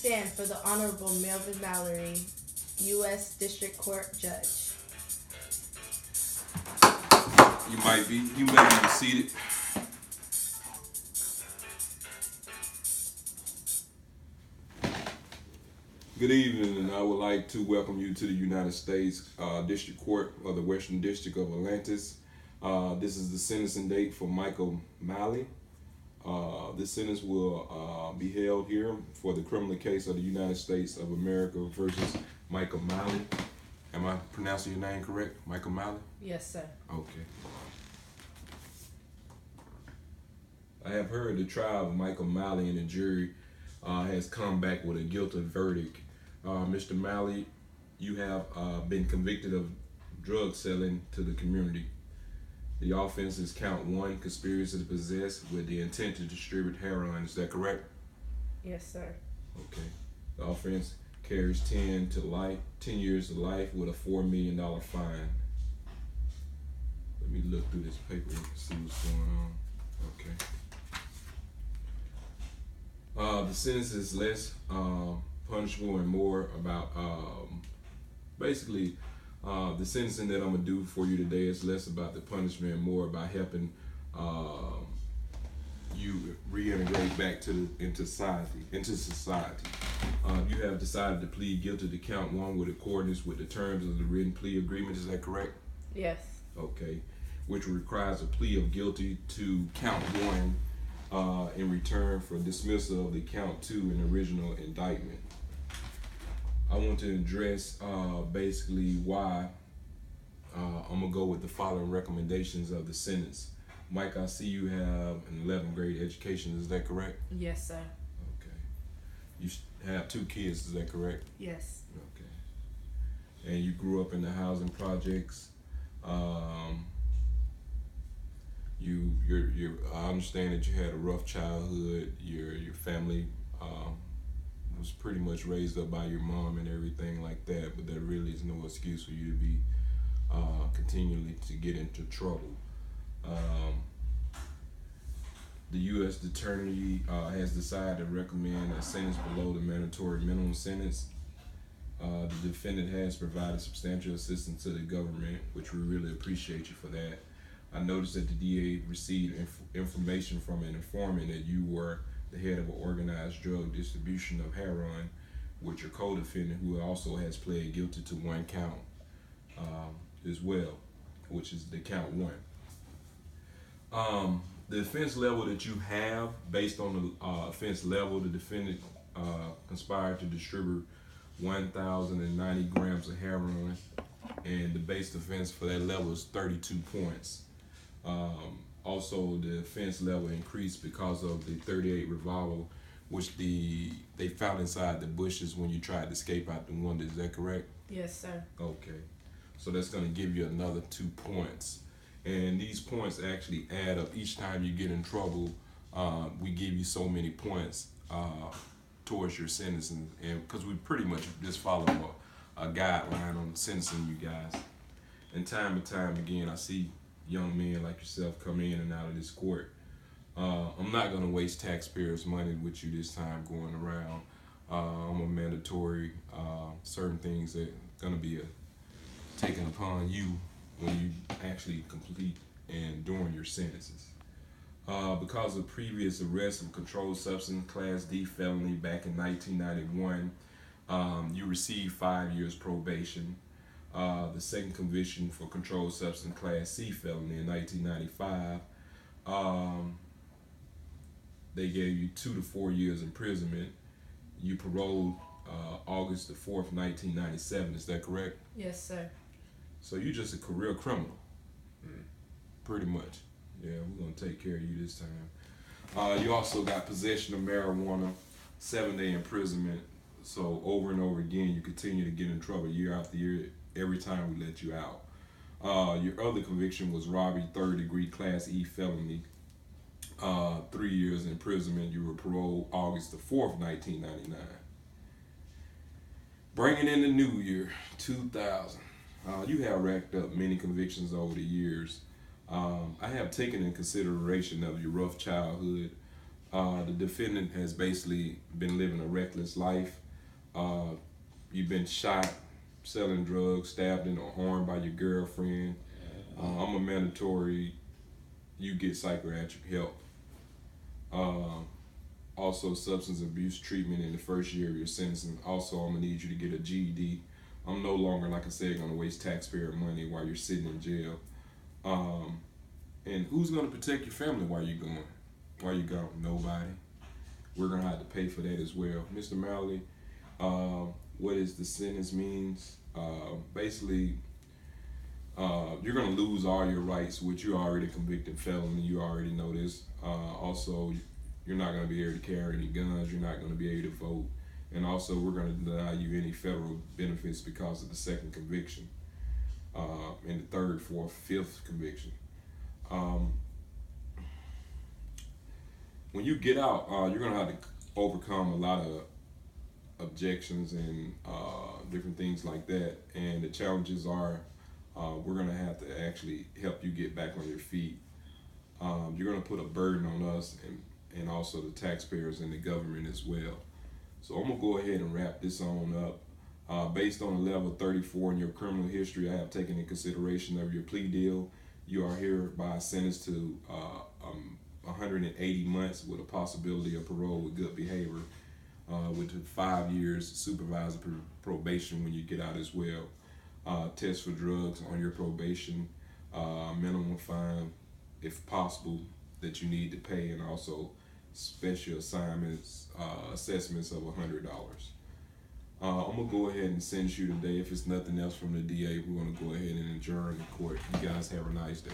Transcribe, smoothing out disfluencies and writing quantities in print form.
stand for the Honorable Melvin Mallory, U.S. District Court Judge. You may be seated. Good evening, and I would like to welcome you to the United States District Court of the Western District of Atlantis. This is the sentencing date for Micheal Mali. This sentence will be held here for the criminal case of the United States of America versus Micheal Mali. Am I pronouncing your name correct? Micheal Mali? Yes, sir. Okay. I have heard the trial of Micheal Mali and the jury has come back with a guilty verdict. Mr. Mali, you have been convicted of drug selling to the community. The offense is count 1, conspiracy to possess with the intent to distribute heroin. Is that correct? Yes, sir. Okay. The offense carries 10 years to life with a $4 million fine. Let me look through this paper and see what's going on. Okay. The sentence is less punishable and more about basically the sentencing that I'm gonna do for you today is less about the punishment and more about helping you reintegrate back into society. You have decided to plead guilty to count 1 with accordance with the terms of the written plea agreement. Is that correct? Yes. Okay. Which requires a plea of guilty to count 1 in return for dismissal of the count 2 in the original indictment. I want to address basically why I'm gonna go with the following recommendations of the sentence. Mike, I see you have an 11th grade education. Is that correct? Yes, sir. Okay. You have 2 kids. Is that correct? Yes. Okay. And you grew up in the housing projects. I understand that you had a rough childhood. Your family was pretty much raised up by your mom and everything like that, but there really is no excuse for you to be continually to get into trouble. The U.S. Attorney has decided to recommend a sentence below the mandatory minimum sentence. The defendant has provided substantial assistance to the government, which we really appreciate you for that. I noticed that the DA received information from an informant that you were the head of an organized drug distribution of heroin with your co-defendant, who also has pled guilty to 1 count as well, which is the count 1. The offense level that you have, based on the offense level, the defendant conspired to distribute 1,090 grams of heroin, and the base offense for that level is 32 points. Also, the offense level increased because of the .38 revolver, which they found inside the bushes when you tried to escape out the window. Is that correct? Yes, sir. Okay. So that's going to give you another 2 points. And these points actually add up. Each time you get in trouble, we give you so many points towards your sentencing. And because we pretty much just follow a guideline on sentencing you guys. And time again, I see young men like yourself come in and out of this court. I'm not going to waste taxpayers' money with you this time going around. I'm a mandatory, certain things that are going to be taken upon you when you actually complete and during your sentences. Because of previous arrest of controlled substance, Class D felony back in 1991, you received 5 years probation. The second conviction for controlled substance, Class C felony in 1995, they gave you 2 to 4 years imprisonment. You paroled August the 4th, 1997. Is that correct? Yes, sir. So you're just a career criminal, pretty much. Yeah, we're gonna take care of you this time. You also got possession of marijuana, 7-day imprisonment. So over and over again, you continue to get in trouble year after year, every time we let you out. Your other conviction was robbery, 3rd degree, Class E felony, 3 years imprisonment. You were paroled August the 4th, 1999. Bringing in the new year, 2000. You have racked up many convictions over the years. I have taken in consideration of your rough childhood, The defendant has basically been living a reckless life. Uh, you've been shot, selling drugs, stabbed in the arm by your girlfriend. I'm a mandatory. You get psychiatric help. Uh, Also, substance abuse treatment in the first year of your sentencing. Also, I'm gonna need you to get a GED. I'm no longer, like I said, gonna waste taxpayer money while you're sitting in jail. Um, and who's gonna protect your family while you're going? While you gone? Nobody. We're gonna have to pay for that as well, Mr. Malley. What is the sentence means? Basically, you're gonna lose all your rights, which you're already convicted felon. You already know this. Also, you're not gonna be able to carry any guns. You're not gonna be able to vote, and also we're gonna deny you any federal benefits because of the second conviction, and the third, fourth, fifth conviction. Um, when you get out, you're gonna have to overcome a lot of objections and different things like that. And the challenges are, we're gonna have to actually help you get back on your feet. You're gonna put a burden on us and also the taxpayers and the government as well. So I'm gonna go ahead and wrap this on up. Based on a level 34 in your criminal history, I have taken in consideration of your plea deal. You are hereby sentenced to 180 months with a possibility of parole with good behavior, with 5 years supervised probation when you get out as well. Test for drugs on your probation, minimum fine, if possible, that you need to pay, and also special assignments, assessments of $100. I'm gonna go ahead and sentence you today. If it's nothing else from the DA, we're gonna go ahead and adjourn the court. You guys have a nice day.